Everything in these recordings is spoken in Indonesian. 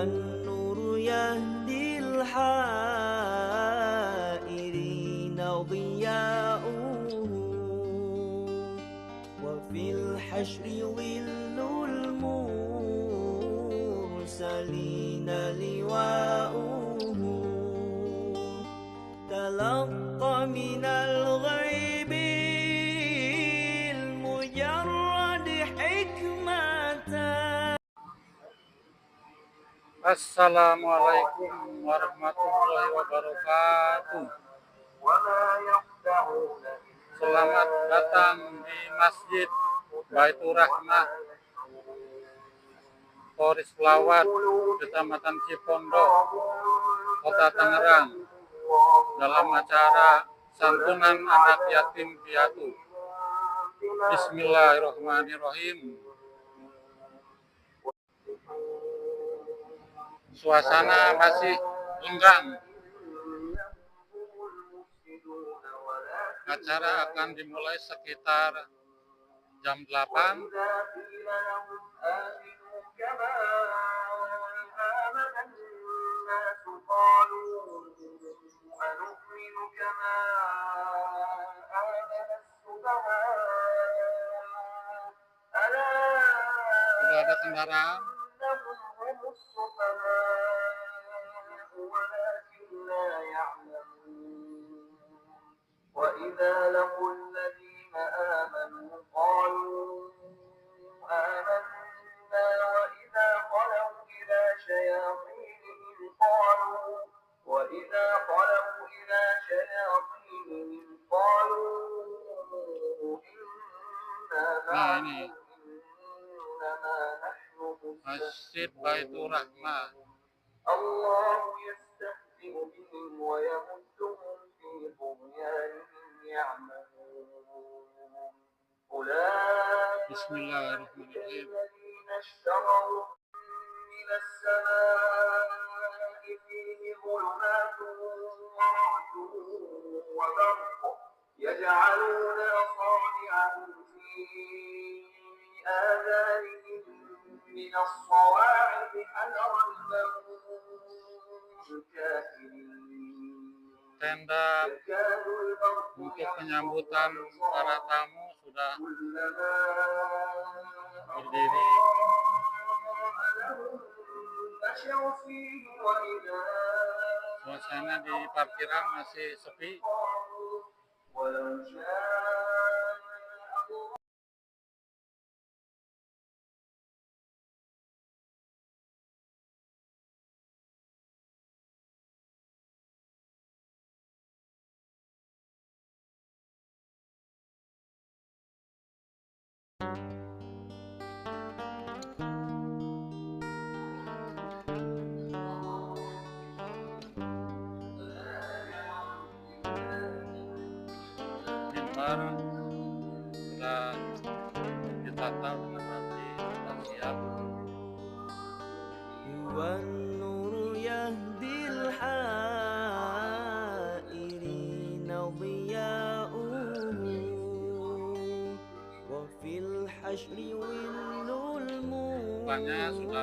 والنور يهدي الحائرين ضياؤه وفي الحشر ظل المرسلين لواؤه تلقى من الغيب المجرد حكمة. Assalamualaikum warahmatullahi wabarakatuh. Selamat datang di Masjid Baitur Rahmah, Poris Pelawat, Kecamatan Cipondo, Kota Tangerang, dalam acara santunan anak yatim piatu. Bismillahirrahmanirrahim. Suasana masih lenggang. Acara akan dimulai sekitar jam 8. Sudah ada kendaraan. وإذا لقوا الذين آمنوا قالوا آمنا وإذا خلوا إلى شياطينهم قالوا Nah, ini Masjid Baitur Rahmah. الله يستهزئ بهم ويمدهم في طغيانهم يعمهون أولئك Bismillahirrahmanirrahim. الذين اشتروا من السماء فيه ظلمات ورعد وبرق يجعلون أصابعهم في آذانهم من الصواعق حذر الموت Tenda untuk penyambutan para tamu sudah berdiri. Suasana di parkiran masih sepi. Mimbar sudah ditata dengan rapi, sudah siap. والنور يهدي الحائرين ضياؤه وفي الحشر ظل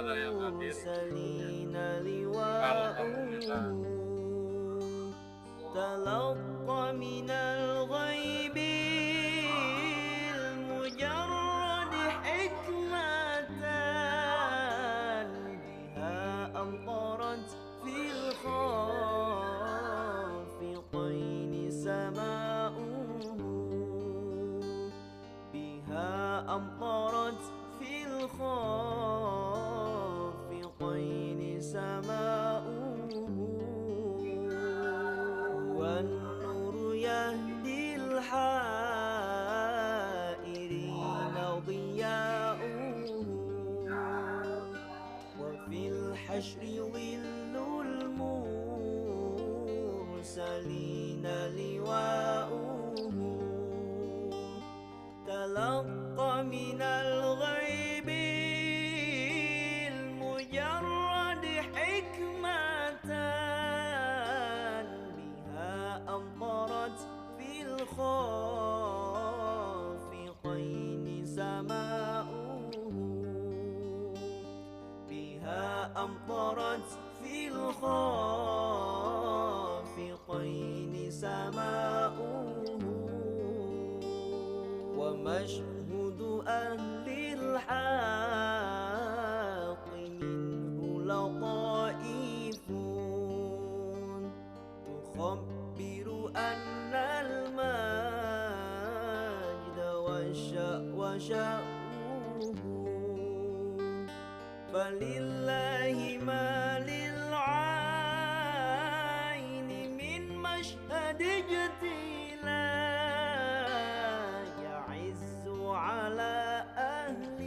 المرسلين لواؤه تلقى من الغيب المجرد حكمة بها أمطرت في الخافقين سماؤه بها أمطرت في الخافقين سماؤه والنور يهدي الحائرين ضياؤه وفي الحشر ظل المرسلين لواؤه تلقى من الغيب المجرد حكمة بها أمطرت في الخافقين سماؤه بها أمطرت في الخافقين سماؤه ومشهد أهل الحق منه لطائف تخبر أن المجد وشأوه فلله ما للعين من مشهد اجتلاء يعز على أهل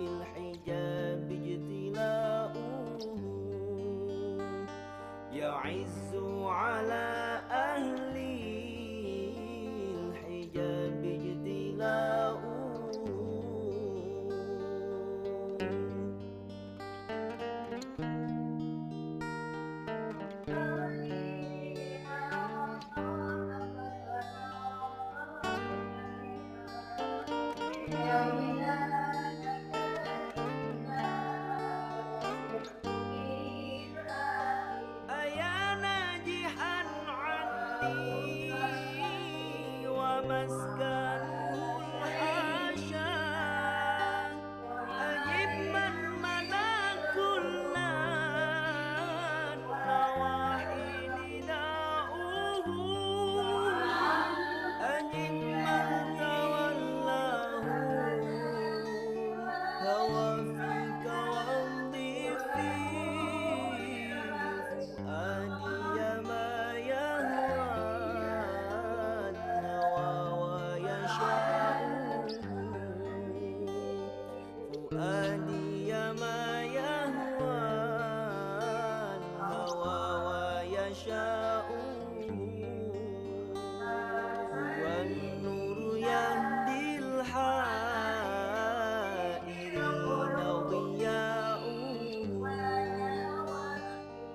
الحجاب اجتلاؤه يعز على أهل الحجاب اجتلاؤه أيا ناجحا عني ومسكنه الحاشا أجب من ملا كل النواحي نداؤه أجب من تولاه هوى فيك وامضي فيه فؤادي ما يهوى الهوى ويشاء فؤادي ما يهوى الهوى ويشاء والنور يهدي الحائرين ضياؤه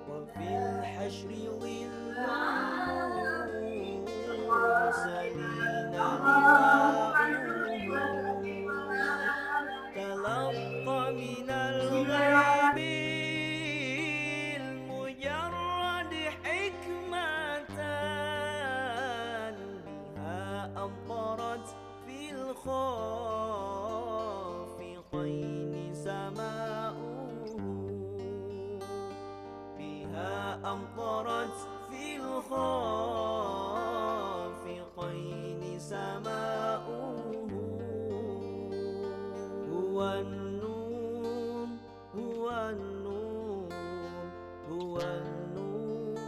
وفي الحشر ظل المرسلين لواؤه تلقى من الغيب المجرد حكمة بها أمطرت في الخافقين سماؤه بها أمطرت في الخافقين سماؤه هو النور هو النور هو النور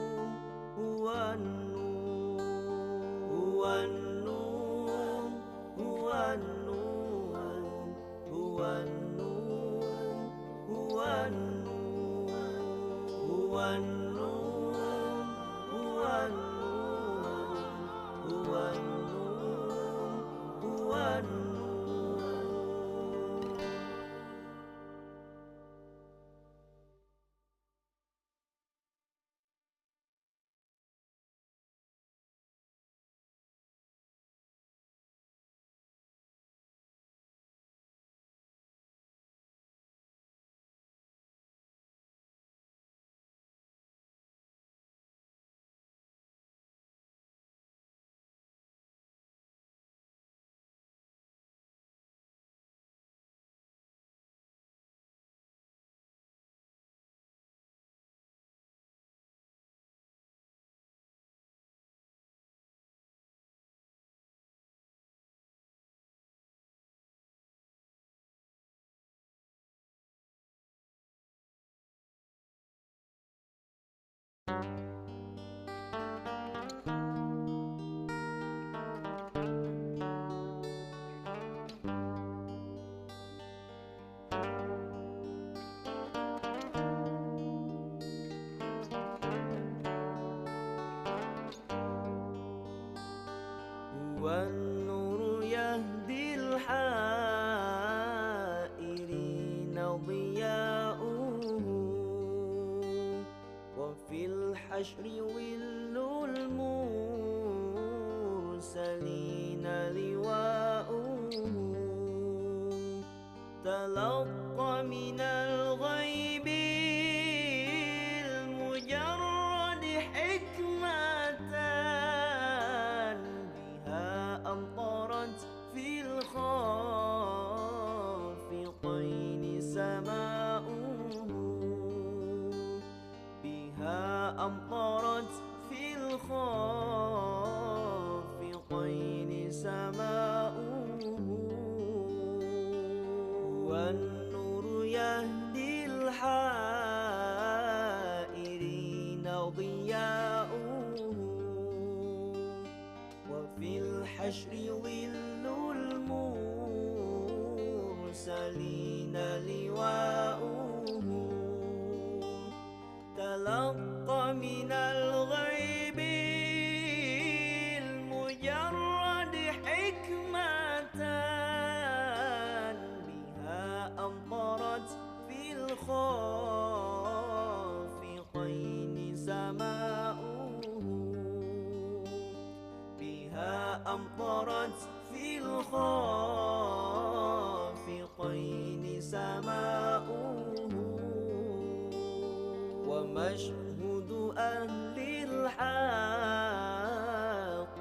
هو النور هو النور هو النور هو النور هو النور هو النور هو النور هو النور هو النور والنور يهدي الحائرين ضياؤه وفي الحشر ظل المرسلين لواؤه تلقى من الغيب الحائرين ضياؤه وفي الحشر ظل المرسلين لواؤه تلقى من الغيب المجرد حكمة بها أمطرت في الخافقين سماؤه بها أمطرت في الخافقين سماؤه ومشهد أهل الحق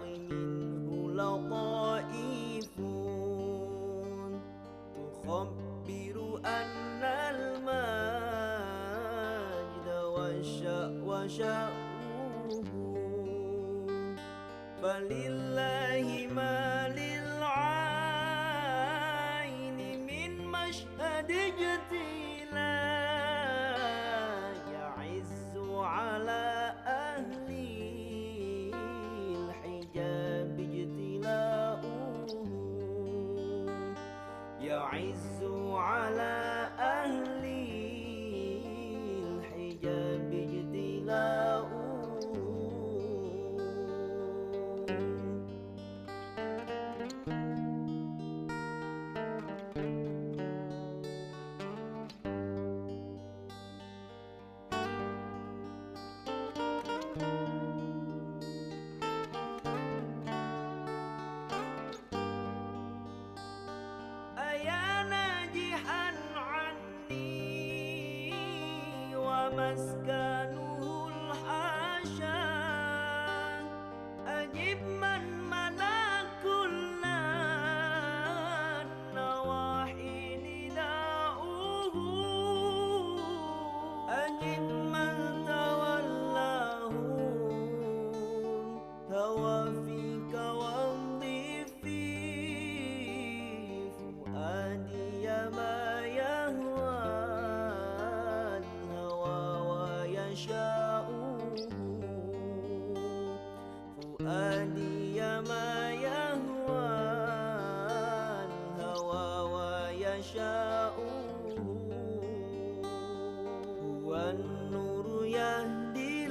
منه لطائف تخبر أن المجد وشأوه فلله ما للعين من مشهد اجتلاء يعز على أهل الحجاب اجتلاؤه يعز على أهل الحجاب اجتلاؤه أيا ناجحا عني ومسكنه الحاشا أجب من ملا كل النواحي نداؤه أجب من تولاه هوى فيك وامضي في فؤادي ما يهوى الهوى ويشاؤه فؤادي ما يهوى الهوى ويشاؤه هو النور يهدي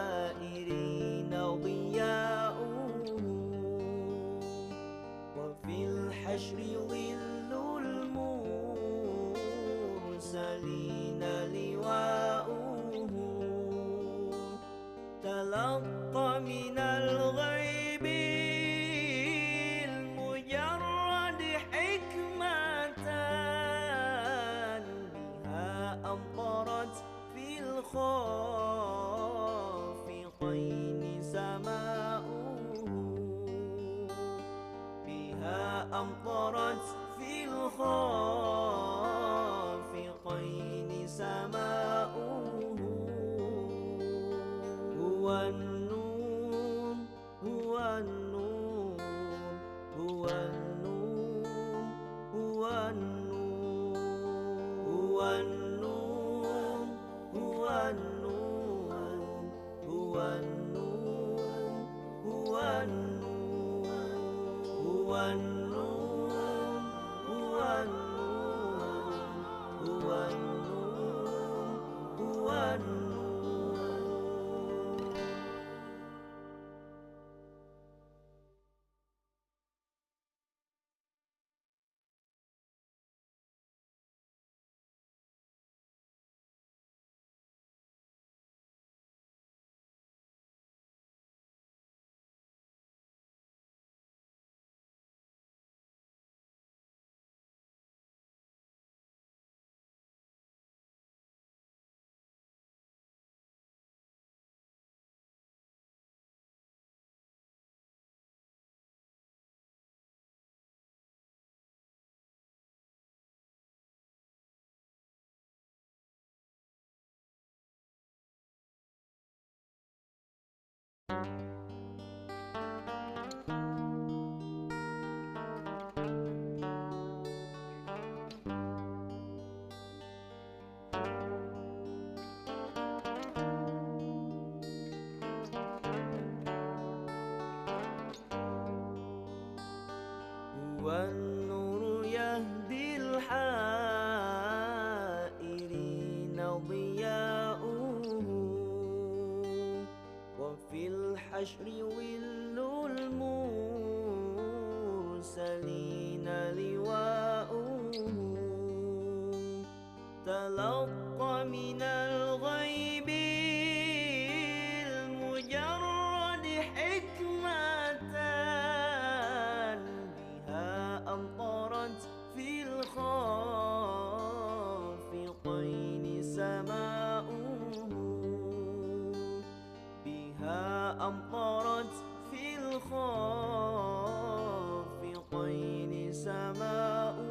الحائرين ضياؤه وفي الحشر ظل المرسلين لواؤه تلقى من الغيب المجرد حكمة بها أمطرت في الخافقين سماؤه بها أمطرت في الخافقين سماؤه هو النور هو النور هو النور هو النور هو النور هو النور هو النور هو النور هو النور هو النور هو النور هو النور هو النور يهدي الحائرين ضياؤه وفي الحشر ظل المرسلين لواؤه تلقى من الغيب المجرد حكمة بها أمطرت في الخافقين سماؤه بها أمطرت في الخافقين سماؤه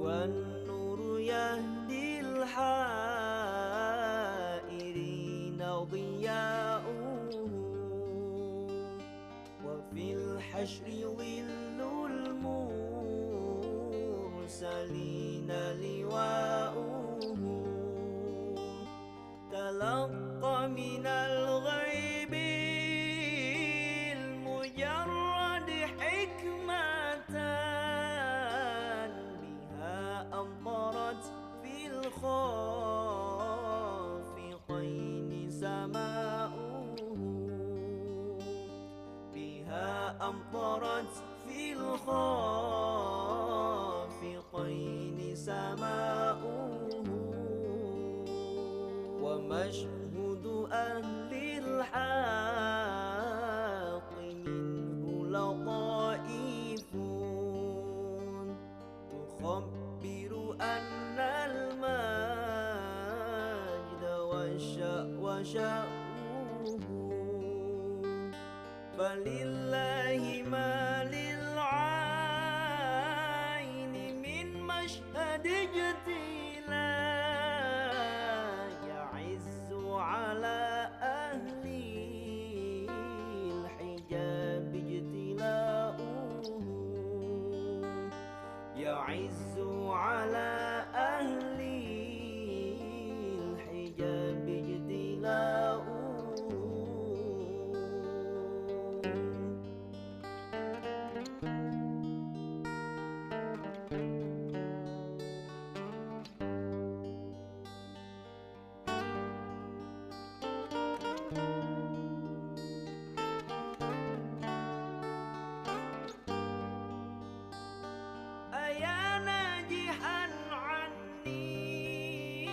والنور يهدي الحائرين ضياؤه وفي الحشر ظل المرسلين لواؤه تلقى من الغيب المجرد حكمة بها أمطرت في الخافقين سماؤه بها أمطرت في الخافقين سماؤه ومشهود أهل الحق منه لطائف تخبر أن المجد وشأوه فلله ما للعين من مشهد اجتلاء يعز على أهل الحجاب اجتلاؤه يعز على أهل الحجاب اجتلاؤه أيا ناجحا عني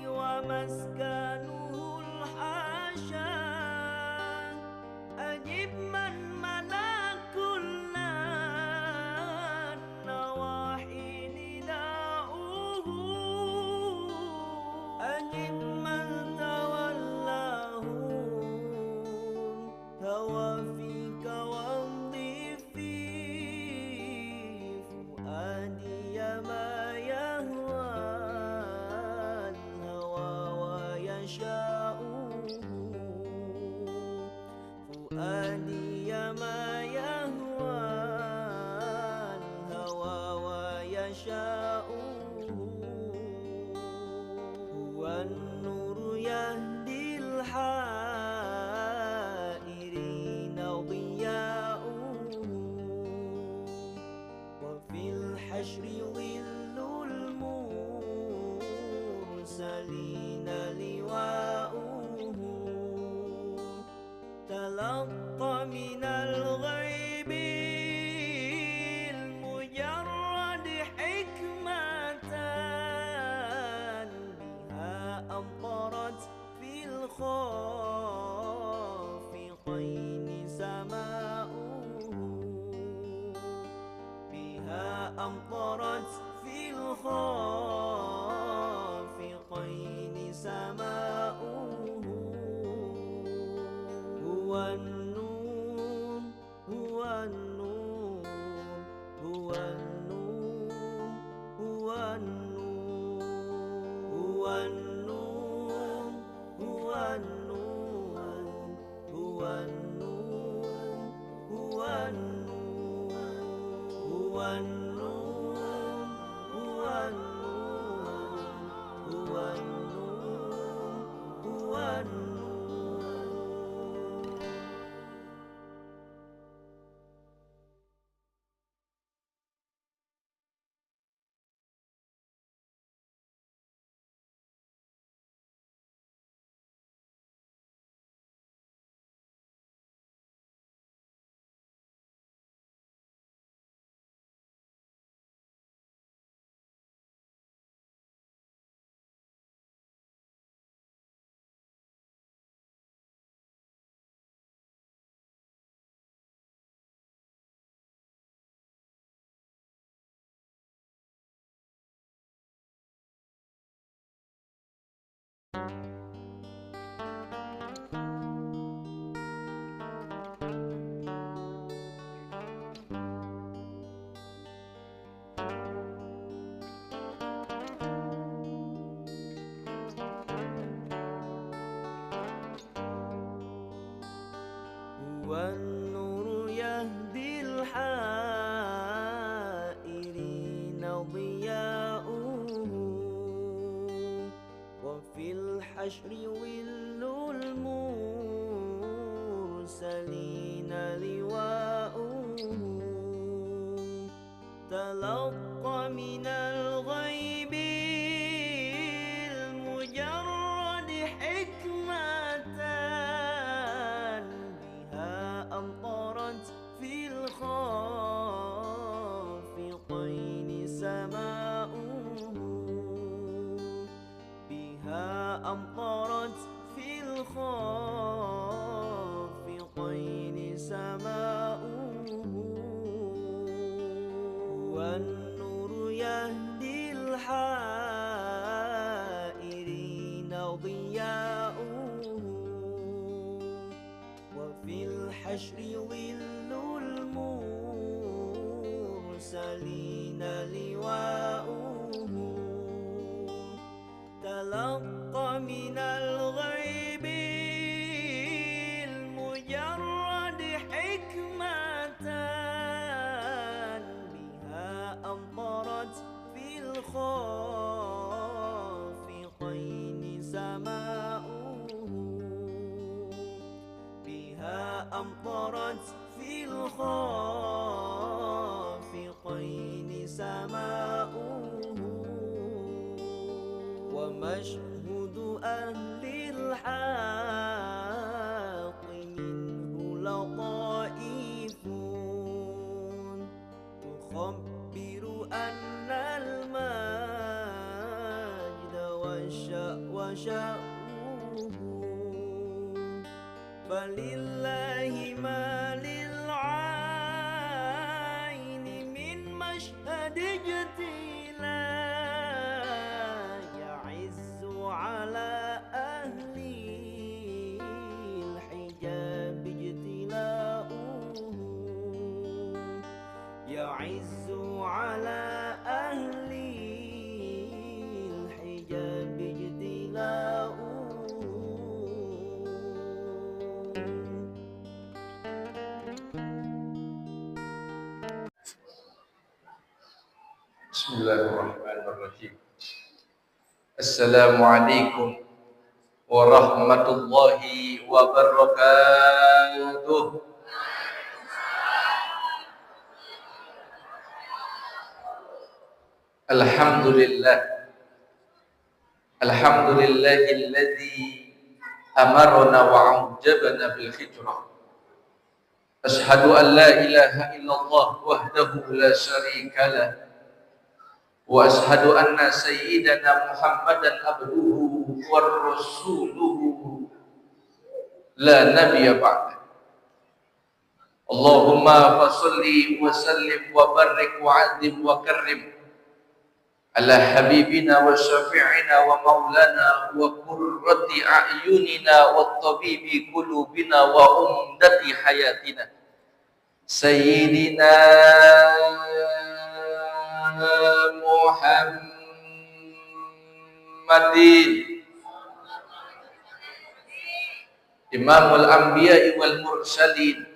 ومسكنه الحاشا أجب من ملا كل النواحي نداؤه أجب من تولاه الهوى فيك وامضي في فؤادي ما يهوى الهوى ويشاؤه فؤادي ما يهوى الهوى ويشاؤه هو النور يهدي الحائرين ضياؤه وفي الحشر ظل المرسلين لواؤه تلقى من الغيب المجرد حكمة بها أمطرت في الخافقين سماؤه بها أمطرت في الخافقين سماؤه هو النور هو النور هو النور هو النور هو النور هو النور هو النور هو النور هو النور هو النور هو النور هو النور والنور يهدي الحائرين ضياؤه وفي الحشر ول المرسلين لواؤه تلقى من الغيب المجرد حكمة أمطرت في الخافقين سماؤه بها أمطرت في الخافقين سماؤه والنور يهدي الحائرين ضياؤه وفي الحشر ظل المرسلين لواؤه تلقى من الغيب المجرد حكمة بها أمطرت في الخافقين سماؤه أمطرت في الخافقين سماؤه ومشهد أهل الحق منه لطائف تخبر أن المجد وشأوه فلله ما للعين من مشهد اجتلاء يعز على أهل الحجاب اجتلاؤه يعز على أهل الحجاب اجتلاؤه Bismillahirrahmanirrahim. Assalamualaikum warahmatullahi wabarakatuh. Alhamdulillah. Alhamdulillahilladzi amarna wa aujabana bil hijrah. Ashhadu an la ilaha illallah wahdahu la syarika lah. Wa ashhadu anna sayyidana Muhammadan abduhu wa rasuluhu la nabiyya ba'da. Allahumma fasalli wa sallim wa barik wa azim wa karrim ala habibina wa syafi'ina wa maulana wa qurrati a'yunina wa tabibi qulubina wa umdati hayatina sayyidina Muhammadin Imamul Anbiya'i wal Mursalin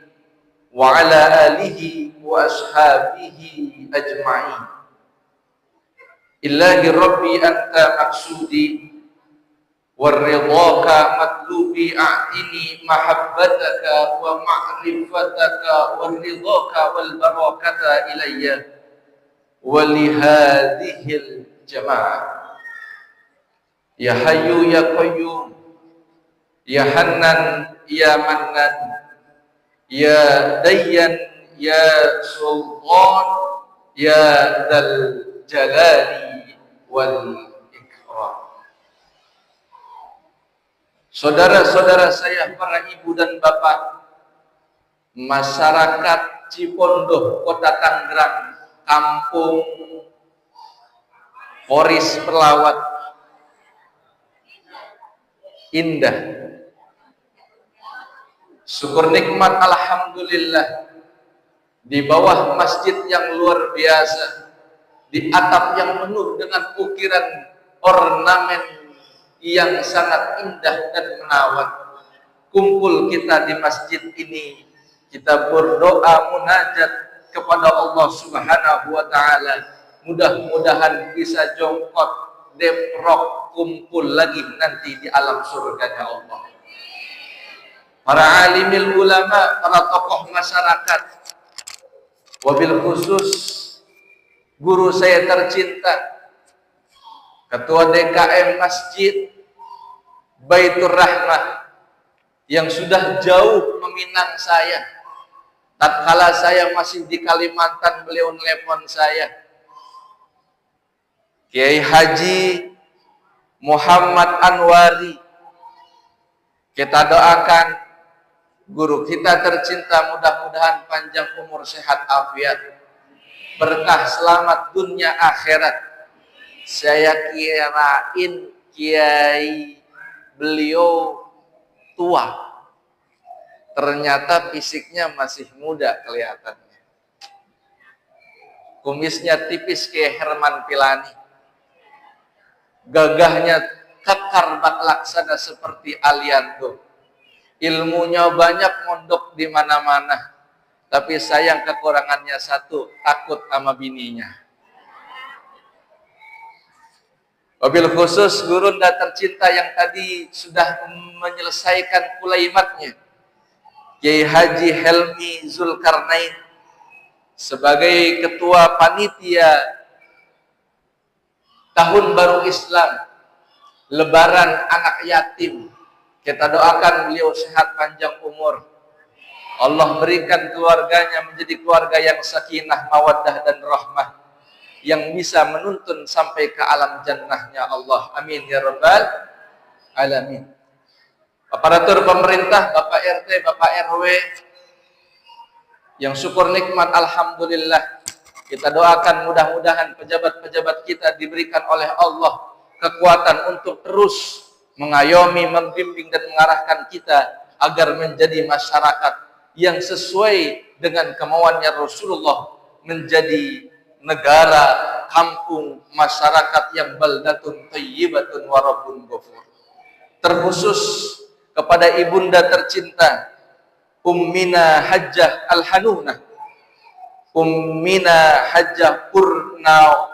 wa ala alihi wa ashabihi ajma'in. Illahi Rabbi anta maksudi warridaka matlubi a'tini mahabbataka wa ma'rifataka warridaka wal barakata ilayya wa li hadhil jamaah. Ya Hayyu ya Qayyum ya Hannan ya Mannan ya Dayyan ya Sultan ya Dzal Jalali wal Ikram. Saudara-saudara saya, para ibu dan bapak, masyarakat Cipondoh, Kota Tangerang, Kampung Foris Pelawat, indah. Syukur nikmat alhamdulillah, di bawah masjid yang luar biasa, di atap yang penuh dengan ukiran ornamen yang sangat indah dan menawan. Kumpul kita di masjid ini, kita berdoa munajat kepada Allah Subhanahu wa taala. Mudah-mudahan bisa jongkot, deprok, kumpul lagi nanti di alam surganya Allah. Para alimil ulama, para tokoh masyarakat, wabil khusus guru saya tercinta, Ketua DKM Masjid Baitur Rahmah, yang sudah jauh meminang saya. Tatkala saya masih di Kalimantan, beliau nelpon saya. Kiai Haji Muhammad Anwari, kita doakan guru kita tercinta, mudah-mudahan panjang umur, sehat afiat, berkah selamat dunia akhirat. Saya kirain kiai beliau tua, ternyata fisiknya masih muda kelihatannya. Kumisnya tipis kayak Herman Pilani, gagahnya kekar bak laksana seperti Aliando. Ilmunya banyak, mondok di mana-mana. Tapi sayang kekurangannya satu, takut sama bininya. Wabil khusus guru tercinta yang tadi sudah menyelesaikan kulaimatnya, Kiai Haji Helmi Zulkarnain, sebagai ketua panitia Tahun Baru Islam, Lebaran Anak Yatim. Kita doakan beliau sehat panjang umur. Allah berikan keluarganya menjadi keluarga yang sakinah, mawaddah dan rahmah, yang bisa menuntun sampai ke alam jannahnya Allah. Amin ya rabbal alamin. Aparatur pemerintah, Bapak RT, Bapak RW, yang syukur nikmat alhamdulillah, kita doakan mudah-mudahan pejabat-pejabat kita diberikan oleh Allah kekuatan untuk terus mengayomi, membimbing dan mengarahkan kita agar menjadi masyarakat yang sesuai dengan kemauannya Rasulullah, menjadi negara, kampung, masyarakat yang baldatun thayyibatun wa rabbun ghafur. Terkhusus kepada ibunda tercinta Ummina Hajjah Al-Hanunah, Ummina Hajjah Purnamawati,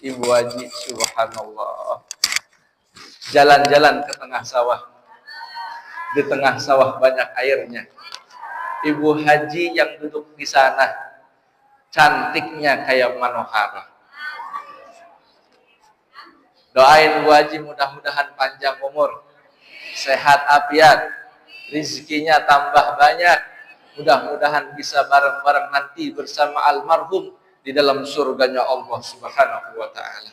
Ibu Haji, subhanallah, jalan-jalan ke tengah sawah, di tengah sawah banyak airnya. Ibu Haji yang duduk di sana cantiknya kayak manohara. Doain Bu Haji mudah-mudahan panjang umur, sehat afiat, rizkinya tambah banyak, mudah-mudahan bisa bareng-bareng nanti bersama almarhum di dalam surganya Allah Subhanahu wa taala.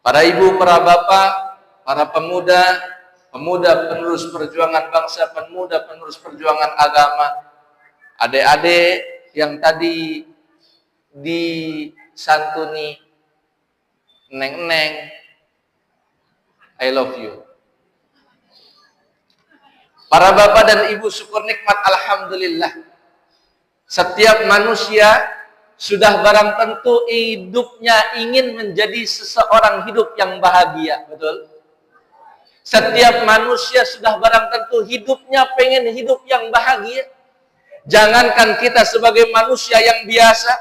Para ibu, para bapak, para pemuda, penerus perjuangan bangsa, pemuda penerus perjuangan agama, adik-adik yang tadi disantuni, neng-neng, I love you. Para bapak dan ibu, syukur nikmat alhamdulillah. Setiap manusia sudah barang tentu hidupnya ingin menjadi seseorang hidup yang bahagia, betul? Setiap manusia sudah barang tentu hidupnya pengen hidup yang bahagia. Jangankan kita sebagai manusia yang biasa,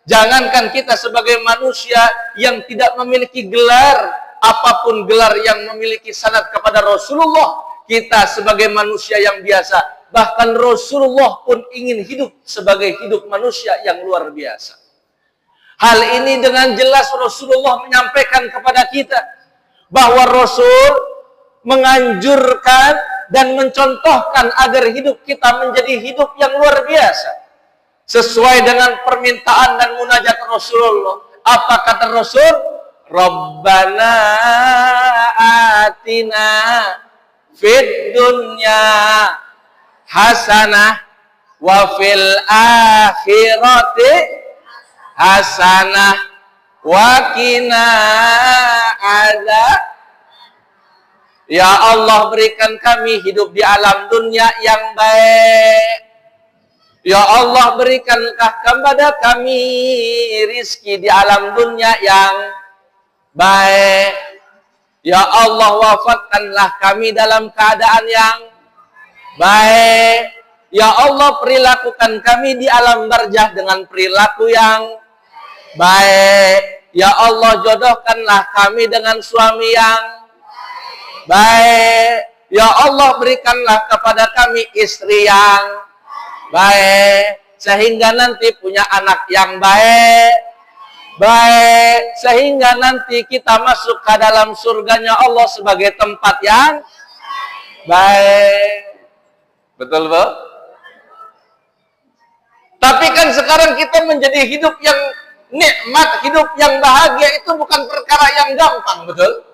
jangankan kita sebagai manusia yang tidak memiliki gelar, apapun gelar yang memiliki sanad kepada Rasulullah, kita sebagai manusia yang biasa, bahkan Rasulullah pun ingin hidup sebagai hidup manusia yang luar biasa. Hal ini dengan jelas Rasulullah menyampaikan kepada kita bahwa Rasul menganjurkan dan mencontohkan agar hidup kita menjadi hidup yang luar biasa. Sesuai dengan permintaan dan munajat Rasulullah. Apa kata Rasul? Rabbana atina fid dunya hasanah wa fil akhirati hasanah wa qina Ya Allah, berikan kami hidup di alam dunia yang baik. Ya Allah, berikanlah kepada kami rizki di alam dunia yang baik. Ya Allah, wafatkanlah kami dalam keadaan yang baik. Ya Allah, perilakukan kami di alam barzah dengan perilaku yang baik. Ya Allah, jodohkanlah kami dengan suami yang baik. Ya Allah, berikanlah kepada kami istri yang baik, sehingga nanti punya anak yang baik, sehingga nanti kita masuk ke dalam surganya Allah sebagai tempat yang baik. Betul, Bu? Tapi kan sekarang kita menjadi hidup yang nikmat, hidup yang bahagia itu bukan perkara yang gampang, betul?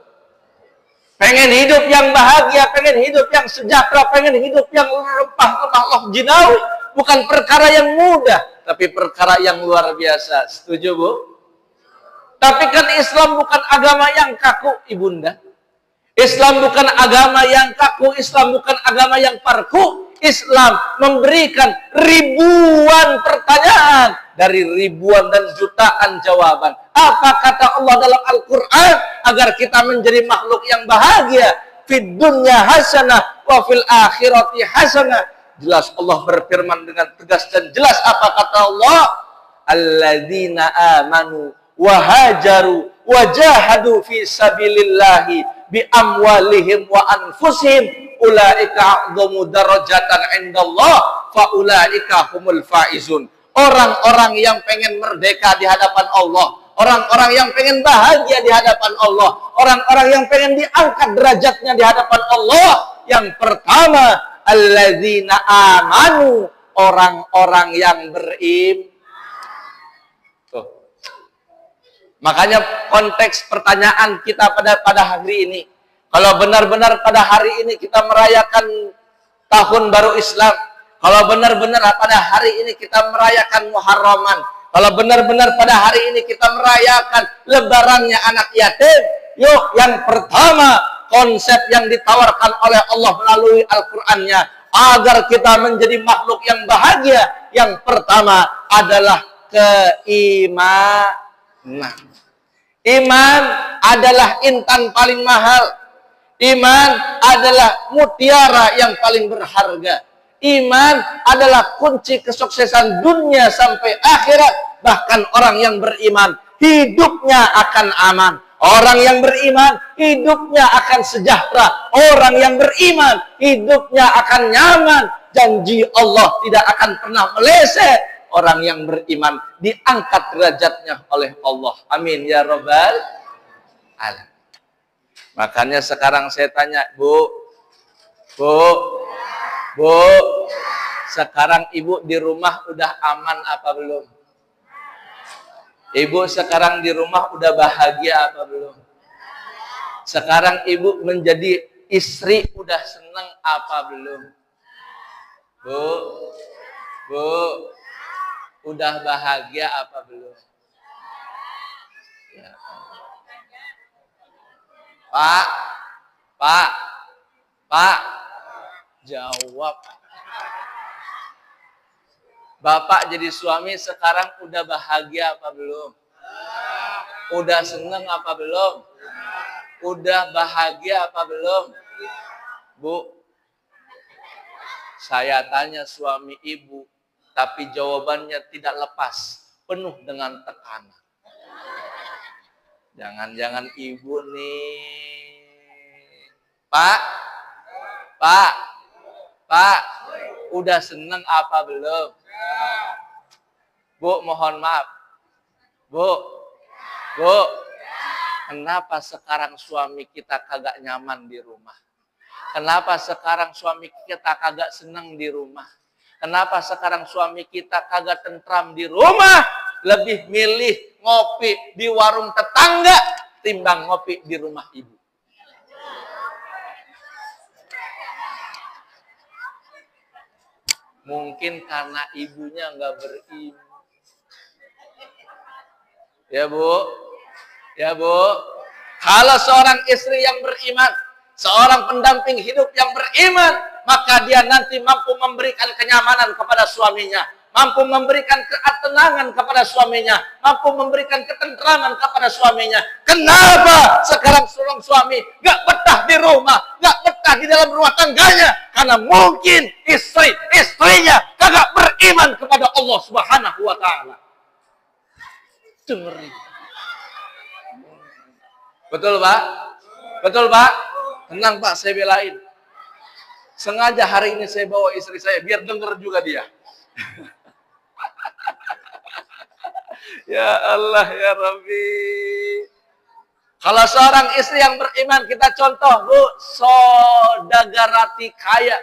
Pengen hidup yang bahagia, pengen hidup yang sejahtera, pengen hidup yang rempah-rempah jinawi, bukan perkara yang mudah, tapi perkara yang luar biasa. Setuju, Bu? Tapi kan Islam bukan agama yang kaku, Ibunda. Islam bukan agama yang kaku, Islam bukan agama yang parku. Islam memberikan ribuan pertanyaan dari ribuan dan jutaan jawaban. Apa kata Allah dalam Al-Quran agar kita menjadi makhluk yang bahagia? Fid dunya hasanah wa fil akhirati hasanah. Jelas Allah berfirman dengan tegas dan jelas. Apa kata Allah? Alladzina amanu wa hajaru wa jahadu fi sabilillahi bi amwalihim wa anfusihim ulaika a'dhamu darajatan indallah fa ulaika humul faizun. Orang-orang yang pengen merdeka di hadapan Allah, orang-orang yang pengen bahagia di hadapan Allah, orang-orang yang pengen diangkat derajatnya di hadapan Allah, yang pertama alladzina amanu, orang-orang yang beriman. Tuh. Makanya konteks pertanyaan kita pada hari ini, kalau benar-benar pada hari ini kita merayakan tahun baru Islam, kalau benar-benar pada hari ini kita merayakan Muharraman, kalau benar-benar pada hari ini kita merayakan lebarannya anak yatim, yuk yang pertama konsep yang ditawarkan oleh Allah melalui Al-Qur'annya agar kita menjadi makhluk yang bahagia, yang pertama adalah keimanan. Iman adalah intan paling mahal. Iman adalah mutiara yang paling berharga. Iman adalah kunci kesuksesan dunia sampai akhirat. Bahkan orang yang beriman hidupnya akan aman. Orang yang beriman hidupnya akan sejahtera. Orang yang beriman hidupnya akan nyaman. Janji Allah tidak akan pernah meleset. Orang yang beriman diangkat derajatnya oleh Allah. Amin ya rabbal alamin. Makanya sekarang saya tanya, Bu, sekarang Ibu di rumah udah aman apa belum? Ibu sekarang di rumah udah bahagia apa belum? Sekarang Ibu menjadi istri udah senang apa belum? Bu, udah bahagia apa belum? Ya. Pak, jawab. Bapak jadi suami sekarang udah bahagia apa belum? Udah seneng apa belum? Udah bahagia apa belum? Bu, saya tanya suami Ibu, tapi jawabannya tidak lepas, penuh dengan tekanan. Jangan-jangan Ibu nih, Pak, udah seneng apa belum? Bu, mohon maaf. Bu, kenapa sekarang suami kita kagak nyaman di rumah? Kenapa sekarang suami kita kagak seneng di rumah? Kenapa sekarang suami kita kagak tentram di rumah? Lebih milih ngopi di warung tetangga timbang ngopi di rumah Ibu. Mungkin karena ibunya nggak beriman. Ya Bu. Kalau seorang istri yang beriman, seorang pendamping hidup yang beriman, maka dia nanti mampu memberikan kenyamanan kepada suaminya, mampu memberikan ketenangan kepada suaminya, mampu memberikan ketentraman kepada suaminya. Kenapa sekarang seorang suami gak betah di rumah, gak betah di dalam rumah tangganya? Karena mungkin istrinya kagak beriman kepada Allah Subhanahu wa Ta'ala. Dengerin. Betul Pak? Betul Pak? Tenang Pak, saya belain. Sengaja hari ini saya bawa istri saya biar denger juga dia. Ya Allah ya Rabbi. Kalau seorang istri yang beriman, kita contoh Bu, sodagarati kaya,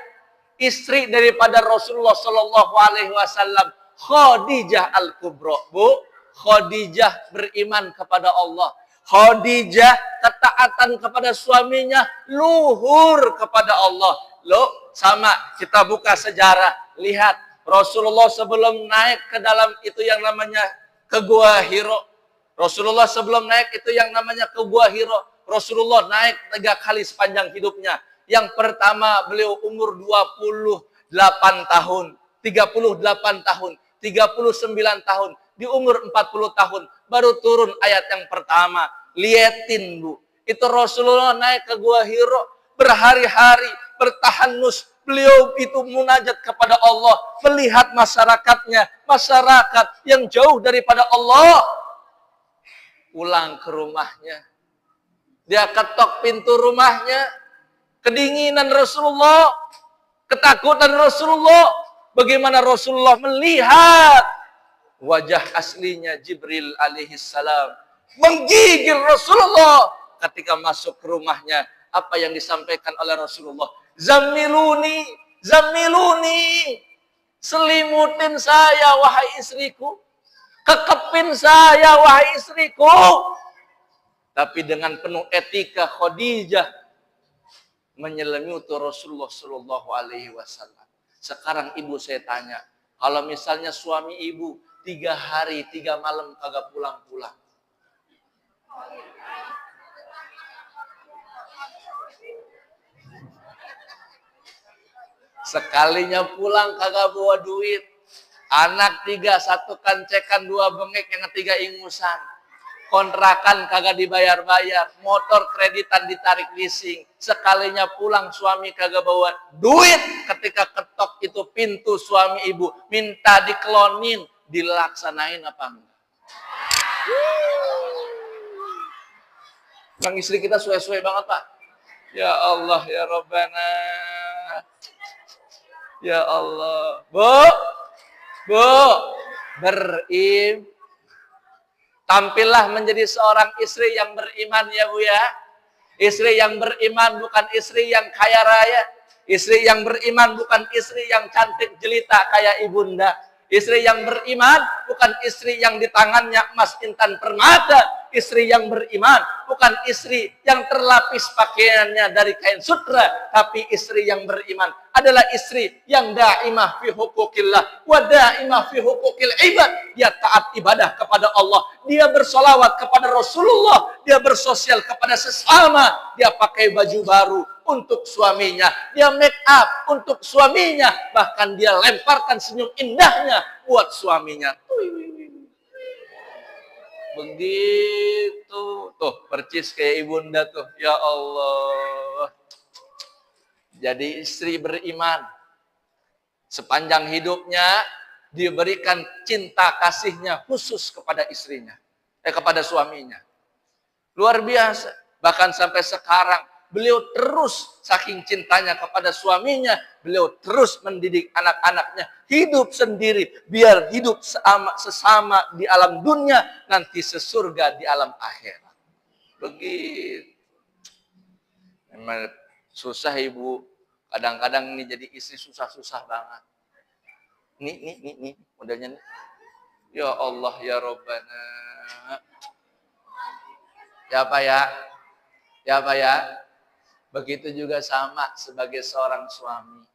istri daripada Rasulullah Shallallahu Alaihi Wasallam, Khadijah Al-Kubra. Bu, Khadijah beriman kepada Allah. Khadijah ketaatan kepada suaminya, luhur kepada Allah. Loh, sama kita buka sejarah, lihat Rasulullah sebelum naik ke dalam itu yang namanya ke Gua Hiro. Rasulullah sebelum naik itu yang namanya ke Gua Hiro. Rasulullah naik 3 kali sepanjang hidupnya. Yang pertama beliau umur 28 tahun, 38 tahun, 39 tahun. Di umur 40 tahun baru turun ayat yang pertama. Liatin Bu, itu Rasulullah naik ke Gua Hiro, berhari-hari bertahanus. Beliau itu munajat kepada Allah, melihat masyarakatnya, masyarakat yang jauh daripada Allah. Pulang ke rumahnya, dia ketok pintu rumahnya, kedinginan Rasulullah, ketakutan Rasulullah. Bagaimana Rasulullah melihat wajah aslinya Jibril alaihissalam menggigil Rasulullah ketika masuk ke rumahnya. Apa yang disampaikan oleh Rasulullah? Zamiluni, zamiluni, selimutin saya wahai istriku, kekepin saya wahai istriku. Tapi dengan penuh etika Khadijah menyelimuti Rasulullah Shallallahu Alaihi Wasallam. Sekarang ibu saya tanya, kalau misalnya suami ibu 3 hari 3 malam kagak pulang-pulang, sekalinya pulang kagak bawa duit, anak 3 1 kancekan 2 bengek, yang 3 ingusan, kontrakan kagak dibayar-bayar, motor kreditan ditarik leasing, sekalinya pulang suami kagak bawa duit, ketika ketok itu pintu suami ibu minta dikelonin, dilaksanain apa enggak? Bang, istri kita suwe-suwe banget Pak. Ya Allah ya Rabbana. Ya Allah. Bu, tampillah menjadi seorang istri yang beriman ya Bu ya. Istri yang beriman, bukan istri yang kaya raya. Istri yang beriman bukan istri yang cantik jelita kayak ibunda. Istri yang beriman bukan istri yang di tangannya emas intan permata. Istri yang beriman bukan istri yang terlapis pakaiannya dari kain sutra, tapi istri yang beriman adalah istri yang daimah fi hukukillah wa daimah fi hukukil ibad. Dia taat ibadah kepada Allah, dia bersolawat kepada Rasulullah, dia bersosial kepada sesama, dia pakai baju baru untuk suaminya, dia make up untuk suaminya, bahkan dia lemparkan senyum indahnya buat suaminya. Begitu tuh, percis kayak ibunda tuh. Ya Allah. Jadi istri beriman sepanjang hidupnya diberikan cinta kasihnya khusus kepada istrinya, kepada suaminya. Luar biasa. Bahkan sampai sekarang beliau terus saking cintanya kepada suaminya, beliau terus mendidik anak-anaknya hidup sendiri, biar hidup sesama di alam dunia, nanti sesurga di alam akhirat. Begitu. Memang susah ibu, kadang-kadang ini jadi istri susah-susah banget. Nih, modelnya nih. Ya Allah ya Rabbana. Ya Pak ya. Ya Pak ya. Begitu juga sama sebagai seorang suami.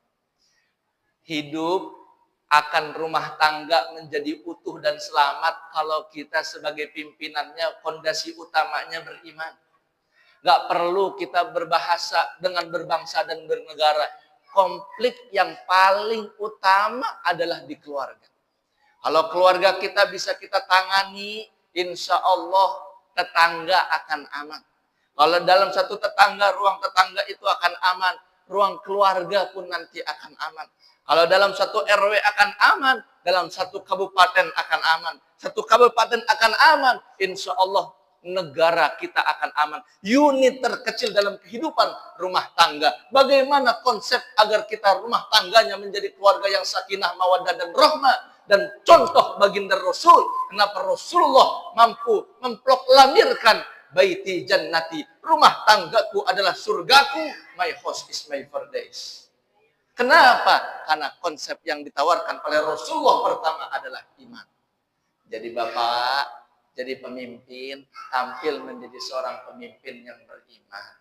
Hidup akan rumah tangga menjadi utuh dan selamat kalau kita sebagai pimpinannya, fondasi utamanya beriman. Nggak perlu kita berbahasa dengan berbangsa dan bernegara. Konflik yang paling utama adalah di keluarga. Kalau keluarga kita bisa kita tangani, insya Allah tetangga akan aman. Kalau dalam satu tetangga, ruang tetangga itu akan aman. Ruang keluarga pun nanti akan aman. Kalau dalam satu RW akan aman, dalam satu kabupaten akan aman. Satu kabupaten akan aman, insya Allah negara kita akan aman. Unit terkecil dalam kehidupan rumah tangga. Bagaimana konsep agar kita rumah tangganya menjadi keluarga yang sakinah, mawaddah dan rahmah. Dan contoh baginda Rasul. Kenapa Rasulullah mampu memproklamirkan baiti jannati. Rumah tanggaku adalah surgaku. My house is my paradise. Kenapa? Karena konsep yang ditawarkan oleh Rasulullah pertama adalah iman. Jadi bapak, jadi pemimpin, tampil menjadi seorang pemimpin yang beriman.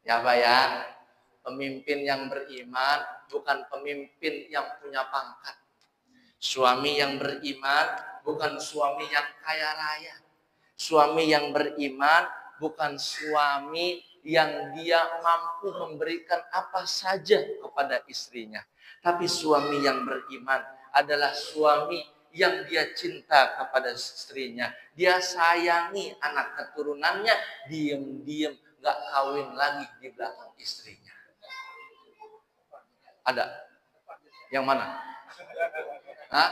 Ya Pak ya, pemimpin yang beriman bukan pemimpin yang punya pangkat. Suami yang beriman bukan suami yang kaya raya. Suami yang beriman bukan suami yang dia mampu memberikan apa saja kepada istrinya. Tapi suami yang beriman adalah suami yang dia cinta kepada istrinya. Dia sayangi anak keturunannya, diem-diem gak kawin lagi di belakang istrinya. Ada? Yang mana? Hah?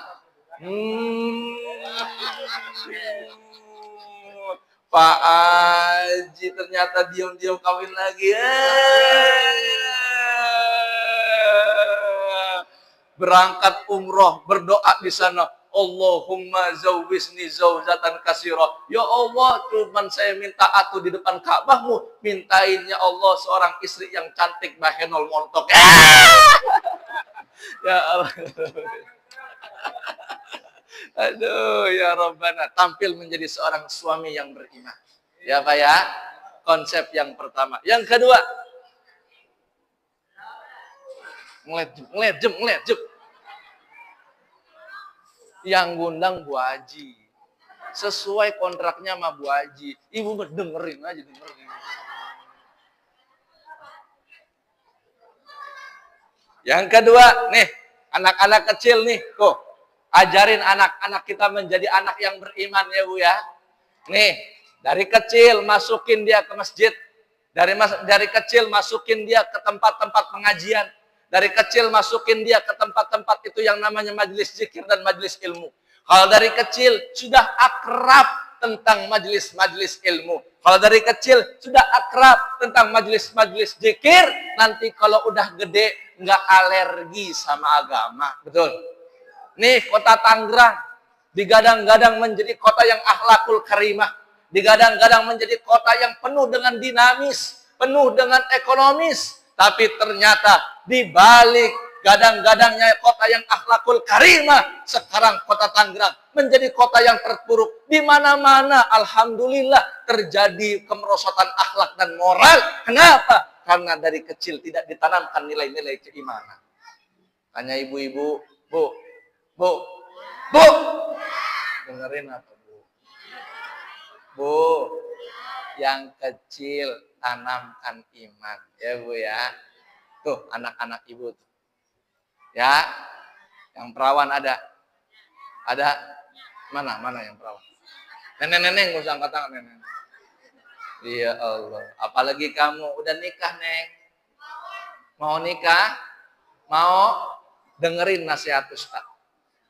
Pak Haji ternyata diam-diam kawin lagi. Berangkat umroh, berdoa di sana. Allahumma zawwisni zawjatan kasirah. Ya Allah, cuman saya minta atuh di depan Ka'bahmu. Mintain ya Allah seorang istri yang cantik, bahenol montok. Ya Allah. Aduh ya Rabbana, tampil menjadi seorang suami yang beriman. Ya Pak ya, konsep yang pertama. Yang kedua, ngelejem. Yang ngundang Bu Haji. Sesuai kontraknya sama Bu Haji. Ibu dengerin aja, dengerin. Yang kedua, nih, anak-anak kecil nih, kok. Ajarin anak-anak kita menjadi anak yang beriman ya Bu ya. Nih, dari kecil masukin dia ke masjid. Dari kecil masukin dia ke tempat-tempat pengajian. Dari kecil masukin dia ke tempat-tempat itu yang namanya majelis zikir dan majelis ilmu. Kalau dari kecil sudah akrab tentang majelis-majelis ilmu. Kalau dari kecil sudah akrab tentang majelis-majelis zikir, nanti kalau udah gede nggak alergi sama agama. Betul? Nih kota Tangerang digadang-gadang menjadi kota yang akhlakul karimah, digadang-gadang menjadi kota yang penuh dengan dinamis, penuh dengan ekonomis, tapi ternyata di balik gadang-gadangnya kota yang akhlakul karimah, sekarang kota Tangerang menjadi kota yang terpuruk. Di mana-mana alhamdulillah terjadi kemerosotan akhlak dan moral. Kenapa? Karena dari kecil tidak ditanamkan nilai-nilai keimanan. Tanya ibu-ibu, Bu, dengerin apa Bu? Bu, yang kecil tanamkan iman, ya Bu ya. Tuh anak-anak ibu tuh, ya. Yang perawan ada mana yang perawan? Nenek nggak usah angkat tangan nenek. Ya Allah, apalagi kamu udah nikah Neng? Mau nikah? Mau dengerin nasihat Ustaz.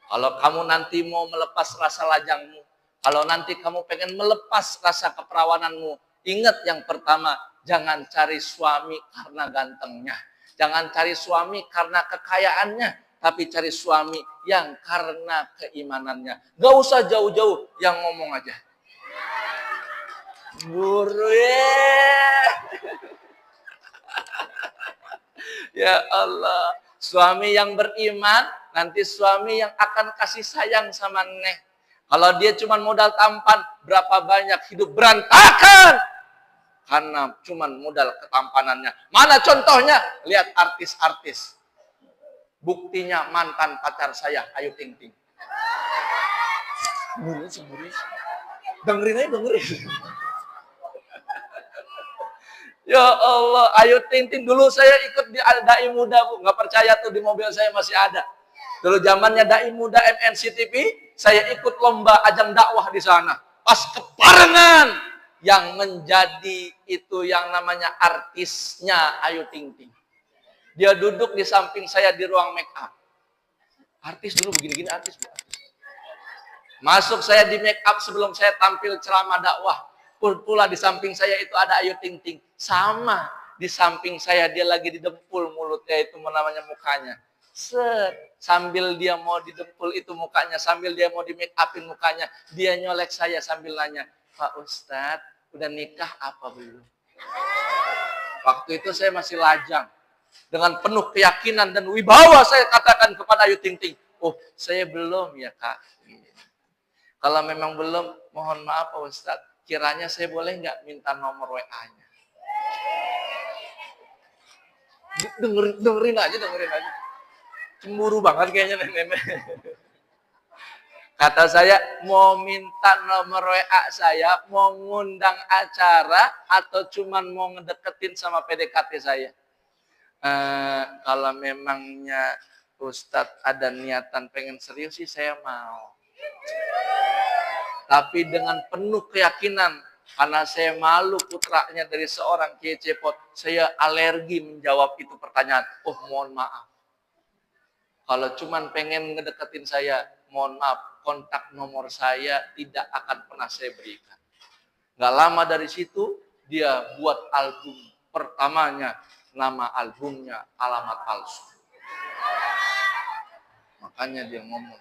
Kalau kamu nanti mau melepas rasa lajangmu, kalau nanti kamu pengen melepas rasa keperawananmu, ingat yang pertama, jangan cari suami karena gantengnya. Jangan cari suami karena kekayaannya, tapi cari suami yang karena keimanannya. Gak usah jauh-jauh, yang ngomong aja. Guru ya Allah, suami yang beriman, nanti suami yang akan kasih sayang sama Neng. Kalau dia cuma modal tampan, berapa banyak hidup berantakan. Karena cuma modal ketampanannya. Mana contohnya? Lihat artis-artis. Buktinya mantan pacar saya, Ayu Ting Ting. Dengerin aja, dengerin. Ya Allah, Ayu Ting Ting. Dulu saya ikut di Dai Muda, Bu. Nggak percaya tuh, di mobil saya masih ada. Dulu zamannya Dai Muda MNC TV, saya ikut lomba ajang dakwah di sana. Pas keparengan yang menjadi itu yang namanya artisnya Ayu Ting Ting. Dia duduk di samping saya di ruang make up. Artis dulu begini-gini artis, Bu. Masuk saya di make up sebelum saya tampil ceramah dakwah. Pula di samping saya itu ada Ayu Ting Ting. Sama di samping saya dia lagi didempul mulutnya itu namanya mukanya. Sambil dia mau didempul itu mukanya, sambil dia mau di make upin mukanya, dia nyolek saya sambil nanya, "Pak Ustadz, udah nikah apa belum?" Waktu itu saya masih lajang. Dengan penuh keyakinan dan wibawa saya katakan kepada Ayu Ting Ting, "Oh, saya belum ya, Kak." Kalau memang belum, mohon maaf Pak Ustadz, kiranya saya boleh nggak minta nomor WA-nya? Dengerin aja. Cemburu banget kayaknya nenek. Kata saya, mau minta nomor WA saya, mau ngundang acara, atau cuman mau ngedeketin sama PDKT saya? Kalau memangnya Ustadz ada niatan pengen serius sih saya mau. Tapi dengan penuh keyakinan, karena saya malu putranya dari seorang Kiai Cepot, saya alergi menjawab itu pertanyaan. Oh, mohon maaf. Kalau cuman pengen ngedeketin saya, mohon maaf, kontak nomor saya tidak akan pernah saya berikan. Gak lama dari situ, dia buat album pertamanya, nama albumnya Alamat Palsu. Makanya dia ngomong,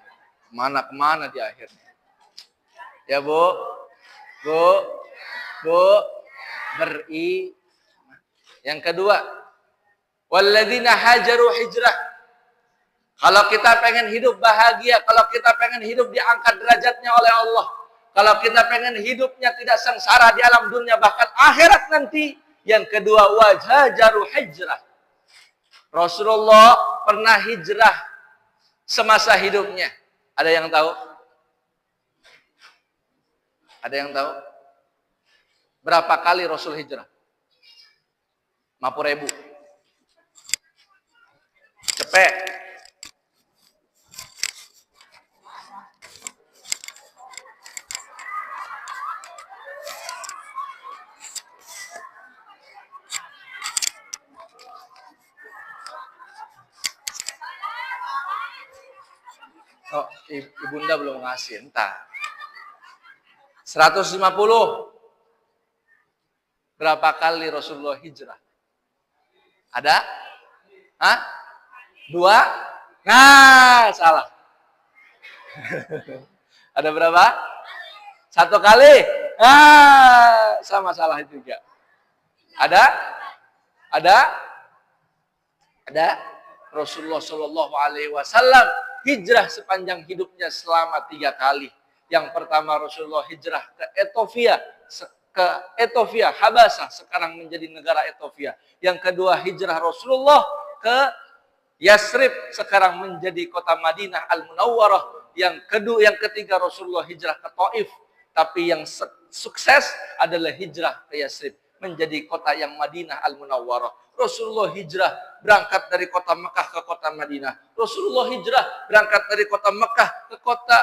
kemana dia akhirnya. Ya Bu, beri. Yang kedua, walladzina hajaru hijrah. Kalau kita pengen hidup bahagia, kalau kita pengen hidup diangkat derajatnya oleh Allah, kalau kita pengen hidupnya tidak sengsara di alam dunia bahkan akhirat nanti, yang kedua wahajaru hijrah. Rasulullah pernah hijrah semasa hidupnya. Ada yang tahu? Ada yang tahu? Berapa kali Rasul hijrah? 50.000. Cepet. Oh, ibunda belum ngasih, entar. 150. Berapa kali Rasulullah hijrah? Ada? Hah? 2? Nah, salah. Ada berapa? 1 kali? Ah, sama salah juga. Ada? Rasulullah Shallallahu Alaihi Wasallam hijrah sepanjang hidupnya selama 3 kali. Yang pertama Rasulullah hijrah ke Ethiopia, Habasah, sekarang menjadi negara Ethiopia. Yang kedua hijrah Rasulullah ke Yasrib, sekarang menjadi kota Madinah Al-Munawwarah. Yang ketiga Rasulullah hijrah ke Taif, tapi yang sukses adalah hijrah ke Yasrib, menjadi kota yang Madinah Al-Munawwarah. Rasulullah hijrah berangkat dari kota Mekah ke kota Madinah. Rasulullah hijrah berangkat dari kota Mekah ke kota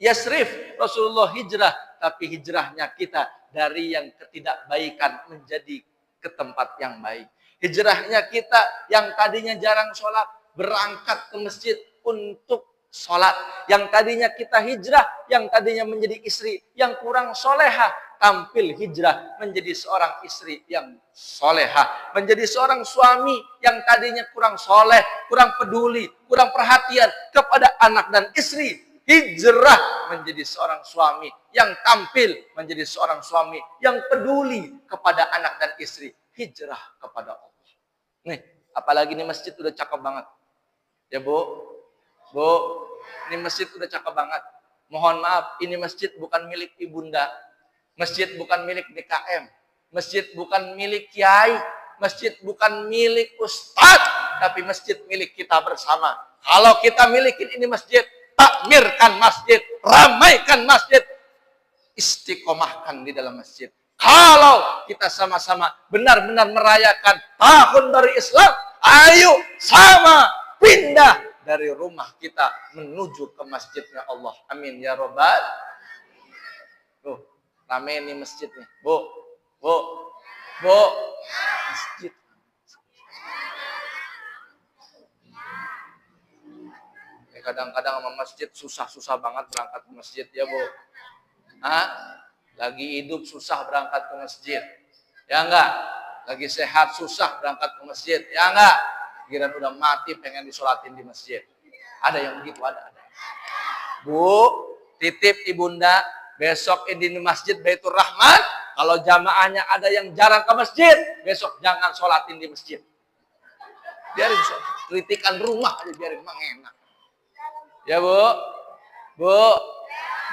Yasrib. Rasulullah hijrah, tapi hijrahnya kita dari yang ketidakbaikan menjadi ke tempat yang baik. Hijrahnya kita yang tadinya jarang sholat, berangkat ke masjid untuk sholat. Yang tadinya kita hijrah, yang tadinya menjadi istri yang kurang soleha, tampil hijrah menjadi seorang istri yang soleha. Menjadi seorang suami yang tadinya kurang soleh, kurang peduli, kurang perhatian kepada anak dan istri. Hijrah menjadi seorang suami yang tampil menjadi seorang suami yang peduli kepada anak dan istri. Hijrah kepada Allah. Nih, apalagi ini masjid udah cakep banget. Ya Bu, ini masjid udah cakep banget. Mohon maaf, ini masjid bukan milik ibunda. Masjid bukan milik DKM. Masjid bukan milik kiai. Masjid bukan milik ustadz. Tapi masjid milik kita bersama. Kalau kita milikin ini masjid, takmirkan masjid, ramaikan masjid, istiqomahkan di dalam masjid. Kalau kita sama-sama benar-benar merayakan tahun baru Islam, ayo sama pindah dari rumah kita menuju ke masjidnya Allah. Amin ya robbal. Tuh, rame ini masjid nih. Bu, masjid. Kadang-kadang sama masjid susah banget berangkat ke masjid ya, Bu. Lagi hidup susah berangkat ke masjid. Ya enggak? Lagi sehat susah berangkat ke masjid. Ya enggak? Giliran udah mati pengen disolatin di masjid. Ada yang begitu, ada. Bu, titip ibunda, besok di masjid Baitur Rahman, kalau jamaahnya ada yang jarang ke masjid, besok jangan sholatin di masjid. Biarin kritikan rumah aja, biarin, emang enak. Ya Bu,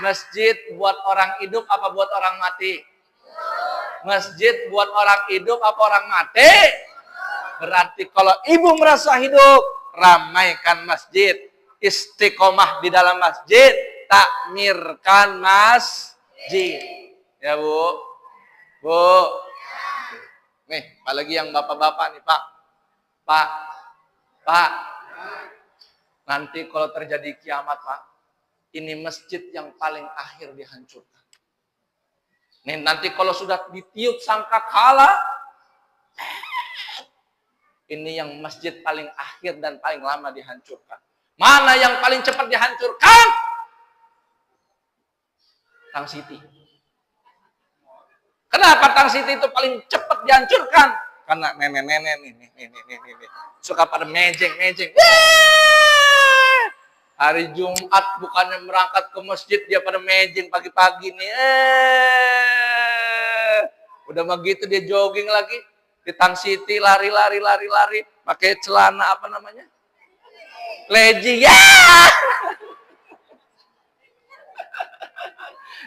masjid buat orang hidup apa buat orang mati? Masjid buat orang hidup apa orang mati? Berarti kalau ibu merasa hidup, ramaikan masjid, istiqomah di dalam masjid, takmirkan masjid. Ya Bu. Nih, apalagi yang bapak-bapak nih, Pak. Nanti kalau terjadi kiamat, Pak, ini masjid yang paling akhir dihancurkan. Nih, nanti kalau sudah ditiup sangkakala, ini yang masjid paling akhir dan paling lama dihancurkan. Mana yang paling cepat dihancurkan? Tang Siti. Kenapa Tang Siti itu paling cepat dihancurkan? Karena nenek-nenek nih. Suka pada mejeng. Hari Jumat bukannya berangkat ke masjid, dia pada mejeng pagi-pagi nih. Udah begitu dia jogging lagi di Tang Siti, lari, pakai celana apa namanya? Legging. Ya.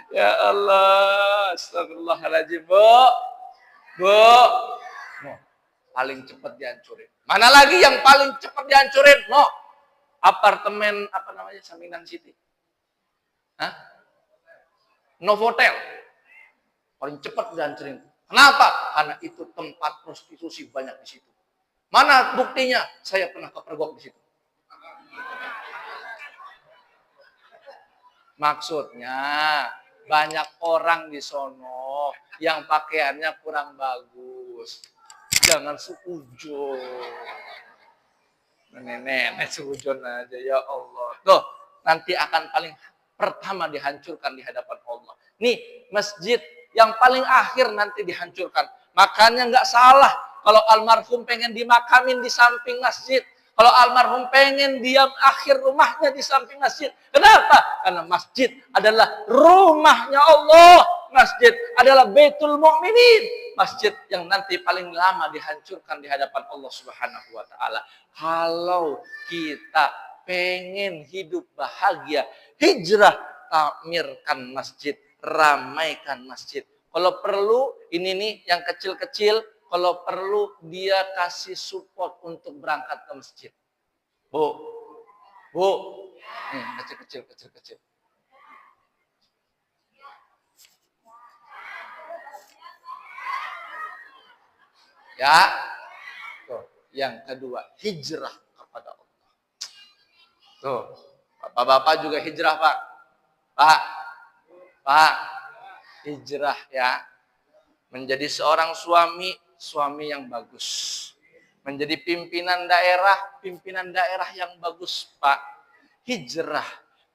Ya Allah, astagfirullahaladzim, Bu. Paling cepat dihancurin. Mana lagi yang paling cepat dihancurin? Apartemen apa namanya samping Tang Siti? Novotel. Paling cepat dihancurin. Kenapa? Karena itu tempat prostitusi banyak di situ. Mana buktinya? Saya pernah kepergok di situ. Maksudnya banyak orang di sono yang pakaiannya kurang bagus. Jangan suujon. Nenek suujon aja, ya Allah. Tuh, nanti akan paling pertama dihancurkan di hadapan Allah. Nih, masjid yang paling akhir nanti dihancurkan. Makanya nggak salah kalau almarhum pengen dimakamin di samping masjid. Kalau almarhum pengen diam akhir rumahnya di samping masjid. Kenapa? Karena masjid adalah rumahnya Allah. Masjid adalah Baitul Mu'minin. Masjid yang nanti paling lama dihancurkan di hadapan Allah Subhanahu wa taala. Kalau kita pengen hidup bahagia, hijrah, takmirkan masjid, ramaikan masjid. Kalau perlu, ini nih yang kecil-kecil, kalau perlu dia kasih support untuk berangkat ke masjid. Bu. Nih, kecil-kecil. Ya. Tuh, yang kedua, hijrah kepada Allah. Tuh, bapak-bapak juga hijrah, Pak. Pak, hijrah ya. Menjadi seorang suami yang bagus. Menjadi pimpinan daerah yang bagus, Pak. Hijrah.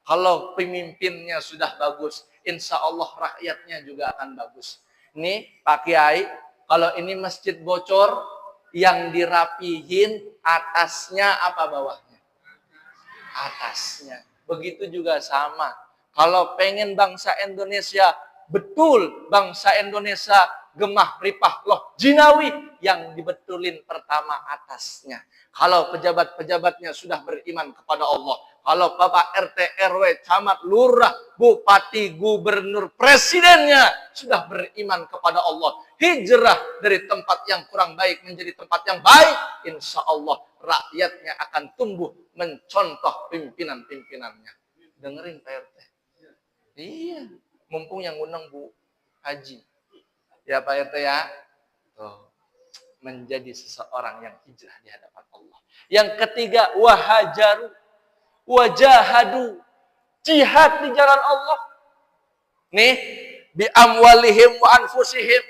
Kalau pemimpinnya sudah bagus, insya Allah rakyatnya juga akan bagus. Ini Pak Kiai, kalau ini masjid bocor, yang dirapihin atasnya apa bawahnya? Atasnya. Begitu juga sama. Kalau pengen bangsa Indonesia, betul bangsa Indonesia gemah ripah loh jinawi, yang dibetulin pertama atasnya. Kalau pejabat-pejabatnya sudah beriman kepada Allah, kalau Bapak RT, RW, camat, lurah, bupati, gubernur, presidennya sudah beriman kepada Allah, hijrah dari tempat yang kurang baik menjadi tempat yang baik, insya Allah rakyatnya akan tumbuh mencontoh pimpinan-pimpinannya. Dengerin Pak RT. Iya, mumpung yang undang Bu Haji. Ya Pak RT ya. Tuh. Menjadi seseorang yang hijrah di hadapan Allah. Yang ketiga, wahajaru, wajahadu, jihad di jalan Allah. Nih, bi amwalihim wa anfusihim.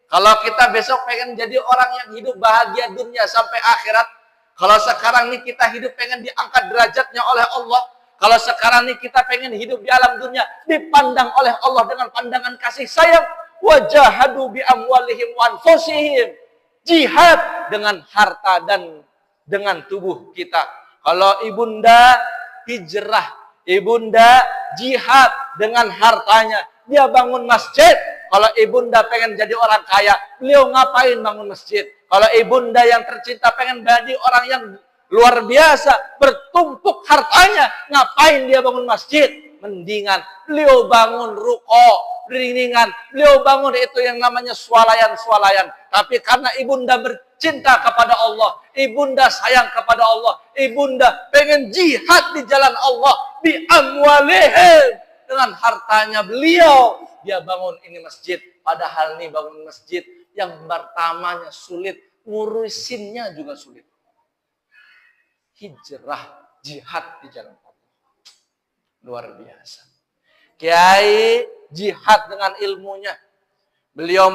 Kalau kita besok pengen jadi orang yang hidup bahagia dunia sampai akhirat, kalau sekarang nih kita hidup pengen diangkat derajatnya oleh Allah, kalau sekarang nih kita pengen hidup di alam dunia dipandang oleh Allah dengan pandangan kasih sayang, wajahadu bi amwalihim wa anfusihim. Jihad dengan harta dan dengan tubuh kita. Kalau ibunda hijrah, ibunda jihad dengan hartanya. Dia bangun masjid. Kalau ibunda pengen jadi orang kaya, beliau ngapain bangun masjid? Kalau ibunda yang tercinta pengen jadi orang yang luar biasa, bertumpuk hartanya, ngapain dia bangun masjid? Mendingan beliau bangun ruko, beriringan, beliau bangun itu yang namanya swalayan-swalayan. Tapi karena ibunda bercinta kepada Allah, ibunda sayang kepada Allah, ibunda pengen jihad di jalan Allah, bi amwalihim, dengan hartanya beliau, dia bangun ini masjid. Padahal nih bangun masjid yang pertamanya sulit, ngurusinnya juga sulit. Hijrah, jihad di jalan Allah. Luar biasa. Kiai jihad dengan ilmunya. Beliau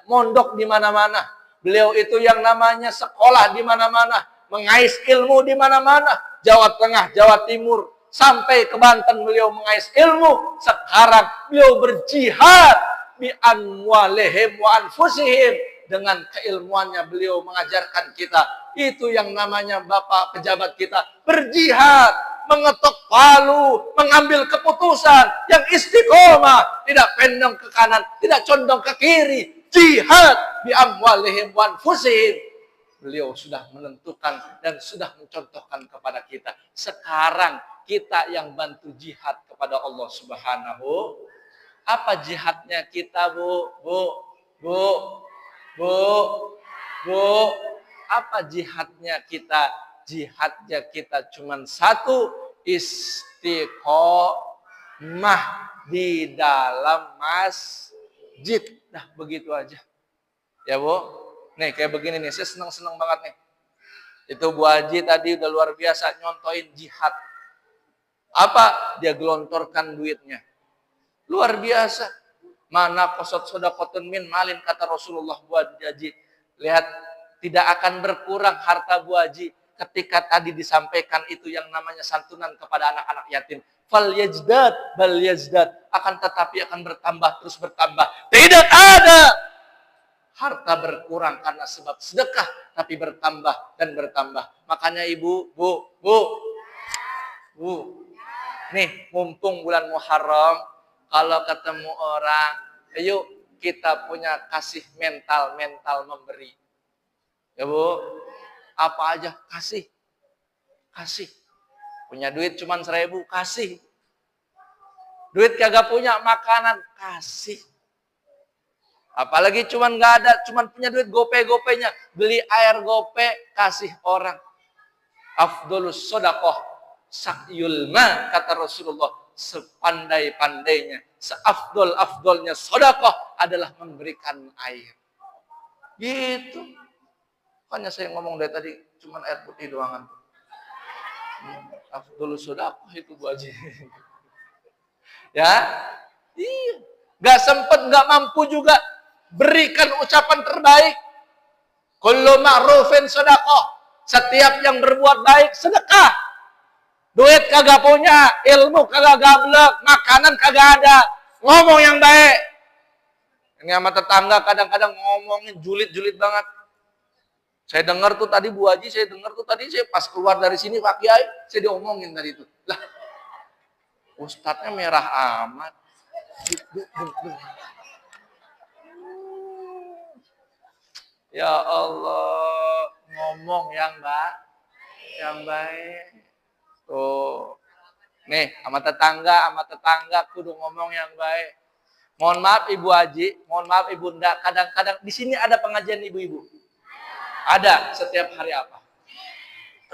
mondok di mana-mana. Beliau itu yang namanya sekolah di mana-mana, mengais ilmu di mana-mana. Jawa Tengah, Jawa Timur, sampai ke Banten beliau mengais ilmu. Sekarang beliau berjihad bi amwalihim wa anfusihim. Dengan keilmuannya beliau mengajarkan kita. Itu yang namanya Bapak pejabat kita berjihad, mengetok palu, mengambil keputusan yang istiqomah, tidak pendong ke kanan, tidak condong ke kiri. Jihad bi amwalihim wa anfusihim. Beliau sudah menentukan dan sudah mencontohkan kepada kita. Sekarang kita yang bantu jihad kepada Allah Subhanahu. Apa jihadnya kita, Bu? Apa jihadnya kita? Jihadnya kita cuman satu, istiqomah di dalam masjid. Nah, begitu aja. Ya, Bu. Nih, kayak begini nih, saya senang-senang banget nih. Itu Bu Haji tadi udah luar biasa nyontoin jihad. Apa? Dia gelontorkan duitnya. Luar biasa. Mana qasad shadaqatun min malin, kata Rasulullah. Bu Haji, lihat, tidak akan berkurang harta Bu Haji ketika tadi disampaikan itu yang namanya santunan kepada anak-anak yatim. Fal yazdad bal yazdad, akan tetapi akan bertambah terus bertambah. Tidak ada harta berkurang karena sebab sedekah, tapi bertambah dan bertambah. Makanya Ibu, Bu, nih mumpung bulan Muharram, kalau ketemu orang, ayo kita punya kasih mental memberi. Ya Bu, apa aja kasih. Punya duit cuman 1.000, kasih. Duit kagak punya, makanan, kasih. Apalagi cuman nggak ada, cuman punya duit gope-gopenya, beli air gope, kasih orang. Afdolus sodakoh sakyul ma, kata Rasulullah. Sepandai-pandainya, seafdol-afdolnya sodakoh adalah memberikan air. Gitu. Makanya saya ngomong dari tadi cuman air putih doangan. Afdolus sodakoh itu Bu Haji. Ya, iya. Gak sempet, gak mampu juga. Berikan ucapan terbaik. Kullu ma'rufin sedekah. Setiap yang berbuat baik sedekah. Duit kagak punya, ilmu kagak gablek, makanan kagak ada. Ngomong yang baik. Ini sama tetangga kadang-kadang ngomongin julid-julid banget. Saya dengar tuh tadi Bu Haji, saya pas keluar dari sini Pak Kiai, saya diomongin tadi itu. Lah, ustadznya merah amat. Ya Allah, ngomong yang baik. Tuh. Nih, sama tetangga kudu ngomong yang baik. Mohon maaf Ibu Haji, mohon maaf Ibunda, kadang-kadang di sini ada pengajian ibu-ibu. Ada setiap hari apa?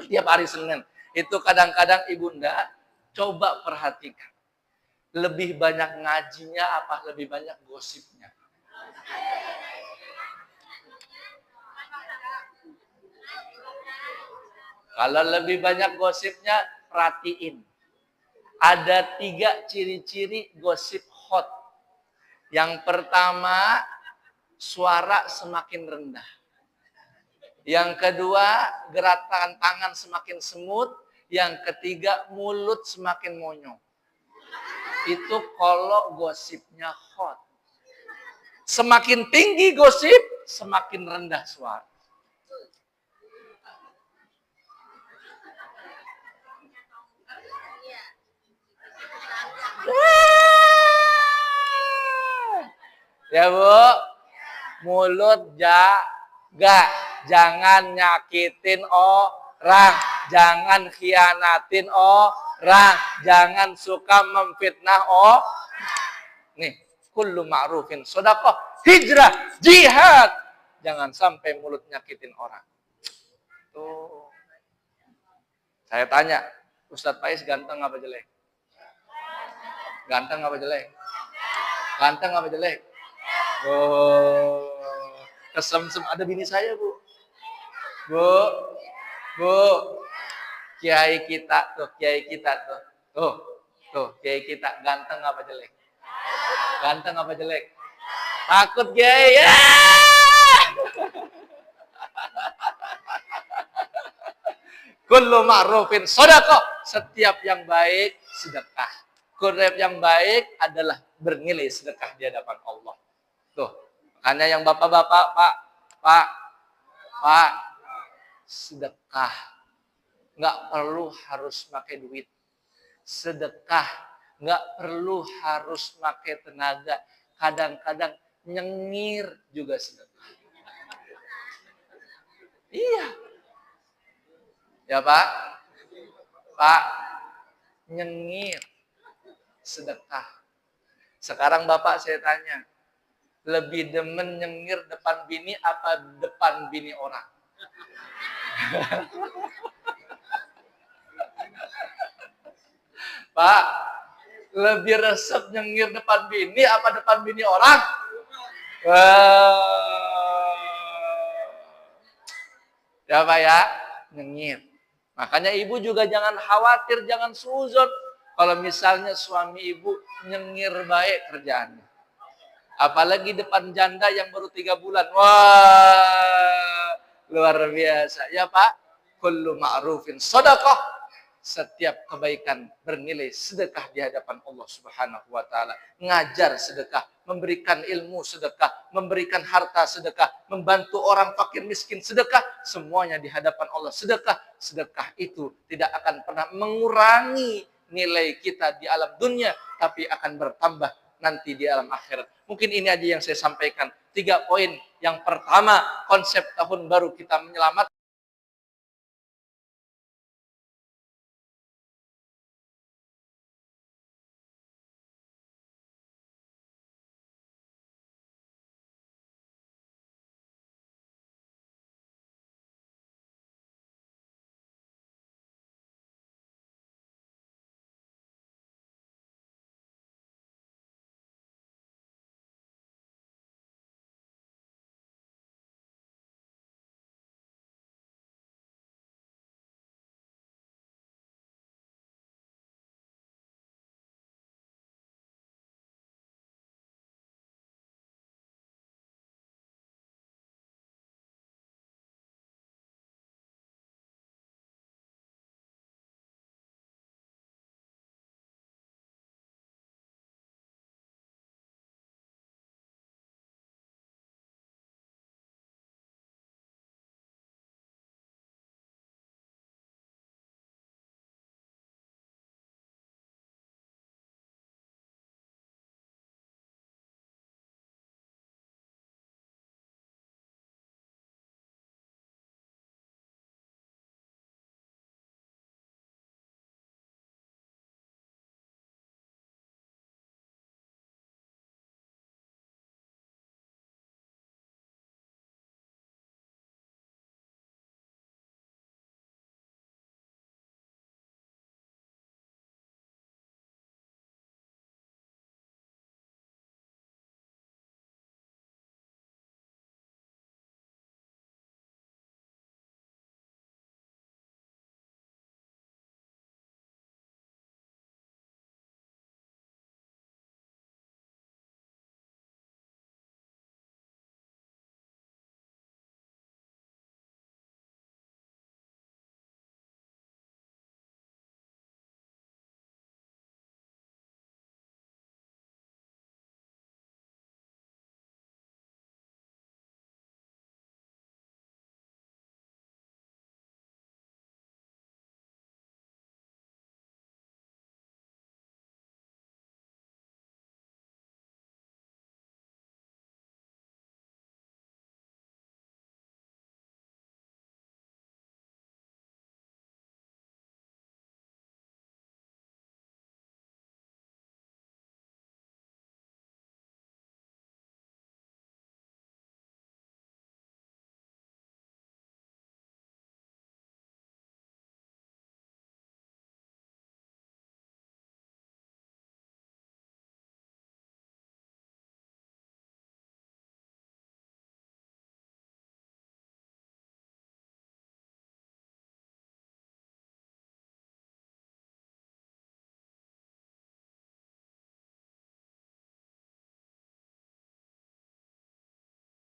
Setiap hari Senin. Itu kadang-kadang Ibunda coba perhatikan. Lebih banyak ngajinya apa lebih banyak gosipnya? Kalau lebih banyak gosipnya, perhatiin. Ada 3 ciri-ciri gosip hot. Yang pertama, suara semakin rendah. Yang kedua, gerakan tangan semakin semut. Yang ketiga, mulut semakin monyong. Itu kalau gosipnya hot. Semakin tinggi gosip, semakin rendah suara. Ya Bu, mulut jaga, jangan nyakitin orang, jangan khianatin orang, jangan suka memfitnah orang. Nih, kullu ma'rufin shadaqah, hijrah, jihad. Jangan sampai mulut nyakitin orang. Tuh. Saya tanya, Ustadz Faiz ganteng apa jelek? Ganteng apa jelek? Ganteng apa jelek? Oh, kesemsem. Ada bini saya, Bu. Bu, kiai kita tuh. Tuh, kiai kita ganteng apa jelek? Ganteng apa jelek? Takut kiai ya. Kullu ma'rufin shadaqah. Setiap yang baik sedekah. Setiap yang baik adalah bernilai sedekah di hadapan Allah. Tuh, makanya yang bapak-bapak, Pak, sedekah. Nggak perlu harus pakai duit. Sedekah. Nggak perlu harus pakai tenaga. Kadang-kadang nyengir juga sedekah. Iya. Ya Pak, nyengir sedekah. Sekarang Bapak saya tanya, lebih demen nyengir depan bini apa depan bini orang? Pak, lebih resep nyengir depan bini apa depan bini orang? Ya Pak ya, nyengir. Makanya ibu juga jangan khawatir, jangan suzon. Kalau misalnya suami ibu nyengir baik kerjaannya. Apalagi depan janda yang baru 3 bulan. Wah, luar biasa. Ya Pak, kullu ma'rufin shadaqah. Setiap kebaikan bernilai sedekah di hadapan Allah Subhanahu wa taala. Ngajar sedekah, memberikan ilmu sedekah, memberikan harta sedekah, membantu orang fakir miskin sedekah, semuanya di hadapan Allah sedekah. Sedekah itu tidak akan pernah mengurangi nilai kita di alam dunia, tapi akan bertambah nanti di alam akhirat. Mungkin ini aja yang saya sampaikan. 3 poin. Yang pertama, konsep tahun baru kita menyelamat.